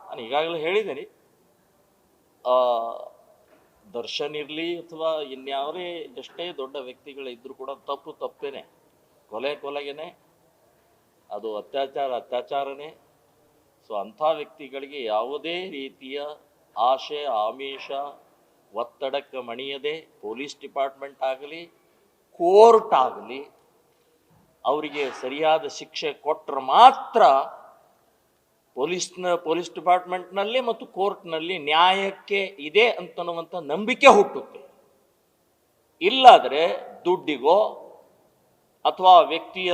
ನಾನು ಈಗಾಗಲೇ ಹೇಳಿದ್ದೀನಿ, ದರ್ಶನ್ ಇರಲಿ ಅಥವಾ ಇನ್ಯಾವರೇ ಎಷ್ಟೇ ದೊಡ್ಡ ವ್ಯಕ್ತಿಗಳಿದ್ದರೂ ಕೂಡ ತಪ್ಪೇನೆ, ಕೊಲೆಗೇನೆ, ಅದು ಅತ್ಯಾಚಾರನೇ. ಸೊ ಅಂಥ ವ್ಯಕ್ತಿಗಳಿಗೆ ಯಾವುದೇ ರೀತಿಯ ಆಶೆ ಆಮಿಷ ಒತ್ತಡಕ್ಕೆ ಮಣಿಯದೆ ಪೊಲೀಸ್ ಡಿಪಾರ್ಟ್ಮೆಂಟ್ ಆಗಲಿ ಕೋರ್ಟ್ ಆಗಲಿ ಅವರಿಗೆ ಸರಿಯಾದ ಶಿಕ್ಷೆ ಕೊಟ್ಟರೆ ಮಾತ್ರ ಪೊಲೀಸ್ ಡಿಪಾರ್ಟ್ಮೆಂಟ್ನಲ್ಲಿ ಮತ್ತು ಕೋರ್ಟ್ನಲ್ಲಿ ನ್ಯಾಯಕ್ಕೆ ಇದೆ ಅಂತನ್ನುವಂಥ ನಂಬಿಕೆ ಹುಟ್ಟುತ್ತೆ. ಇಲ್ಲಾದರೆ ದುಡ್ಡಿಗೋ ಅಥವಾ ವ್ಯಕ್ತಿಯ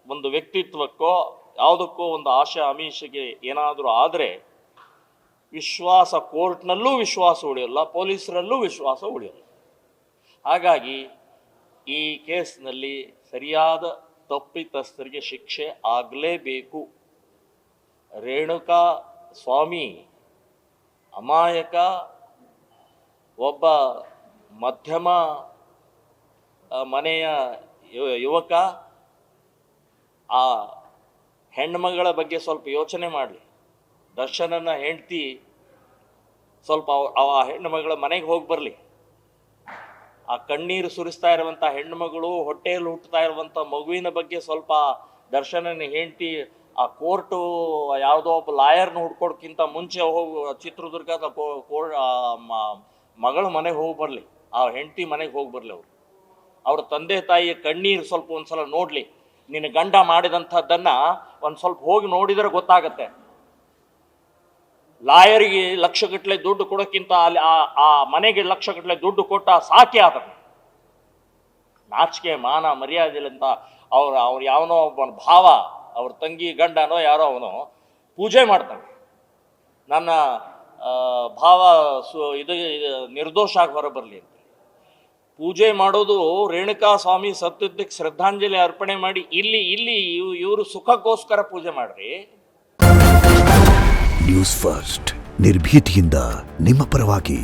ಒಂದು ವ್ಯಕ್ತಿತ್ವಕ್ಕೋ ಯಾವುದಕ್ಕೋ ಒಂದು ಆಶೆ ಆಮಿಷಗೆ ಏನಾದರೂ ಆದರೆ ವಿಶ್ವಾಸ, ಕೋರ್ಟ್ನಲ್ಲೂ ವಿಶ್ವಾಸ ಉಳಿಯೋಲ್ಲ, ಪೊಲೀಸರಲ್ಲೂ ವಿಶ್ವಾಸ ಉಳಿಯೋಲ್ಲ. ಹಾಗಾಗಿ ಈ ಕೇಸ್ನಲ್ಲಿ ಸರಿಯಾದ ತಪ್ಪಿತಸ್ಥರಿಗೆ ಶಿಕ್ಷೆ ಆಗಲೇಬೇಕು. ರೇಣುಕಾ ಸ್ವಾಮಿ ಅಮಾಯಕ, ಒಬ್ಬ ಮಧ್ಯಮ ಮನೆಯ ಯುವಕ. ಆ ಹೆಣ್ಮಗಳ ಬಗ್ಗೆ ಸ್ವಲ್ಪ ಯೋಚನೆ ಮಾಡಲಿ. ದರ್ಶನನ ಹೆಂಡತಿ ಸ್ವಲ್ಪ ಆ ಹೆಣ್ಣುಮಗಳ ಮನೆಗೆ ಹೋಗಿ ಬರಲಿ. ಆ ಕಣ್ಣೀರು ಸುರಿಸ್ತಾ ಇರುವಂಥ ಹೆಣ್ಣುಮಗಳು, ಹೊಟ್ಟೆಯಲ್ಲಿ ಹುಟ್ಟುತ್ತಾ ಇರುವಂಥ ಮಗುವಿನ ಬಗ್ಗೆ ಸ್ವಲ್ಪ ದರ್ಶನನ ಹೆಂಡತಿ ಆ ಕೋರ್ಟು ಯಾವುದೋ ಒಬ್ಬ ಲಾಯರ್ನ ಹುಡ್ಕೊಡೋಕ್ಕಿಂತ ಮುಂಚೆ ಹೋಗಿ ಚಿತ್ರದುರ್ಗದ ಮಗಳ ಮನೆಗೆ ಹೋಗಿ ಬರಲಿ, ಆ ಹೆಂಡತಿ ಮನೆಗೆ ಹೋಗಿ ಬರಲಿ. ಅವ್ರ ತಂದೆ ತಾಯಿಯ ಕಣ್ಣೀರು ಸ್ವಲ್ಪ ಒಂದ್ಸಲ ನೋಡಲಿ. ನಿನ್ನ ಗಂಡ ಮಾಡಿದಂಥದ್ದನ್ನು ಒಂದು ಸ್ವಲ್ಪ ಹೋಗಿ ನೋಡಿದರೆ ಗೊತ್ತಾಗತ್ತೆ. ಲಾಯರಿಗೆ ಲಕ್ಷಗಟ್ಟಲೆ ದುಡ್ಡು ಕೊಡೋಕ್ಕಿಂತ ಅಲ್ಲಿ ಆ ಮನೆಗೆ ಲಕ್ಷಗಟ್ಟಲೆ ದುಡ್ಡು ಕೊಟ್ಟ ಸಾಕೆ ಆದ ನಾಚಿಕೆ ಮಾನ ಮರ್ಯಾದೆ ಅಂತ ಅವ್ರು ಯಾವನೋ ಒಬ್ಬ ಭಾವ, ಅವ್ರ ತಂಗಿ ಗಂಡನೋ ಯಾರೋ ಅವನು ಪೂಜೆ ಮಾಡ್ತಾನೆ. ನನ್ನ ಭಾವ ಇದು ನಿರ್ದೋಷ ಆಗಿ ಹೊರಬರಲಿ ಅಂತ ಪೂಜೆ ಮಾಡೋದು. ರೇಣುಕಾ ಸ್ವಾಮಿ ಸತ್ತದ್ದಕ್ಕೆ ಶ್ರದ್ಧಾಂಜಲಿ ಅರ್ಪಣೆ ಮಾಡಿ ಇಲ್ಲಿ ಇವರು ಸುಖಕ್ಕೋಸ್ಕರ ಪೂಜೆ ಮಾಡ್ರಿ. ನ್ಯೂಸ್ ಫಸ್ಟ್ ನಿರ್ಭೀತಿಯಿಂದ ನಿಮ್ಮ ಪರವಾಗಿ.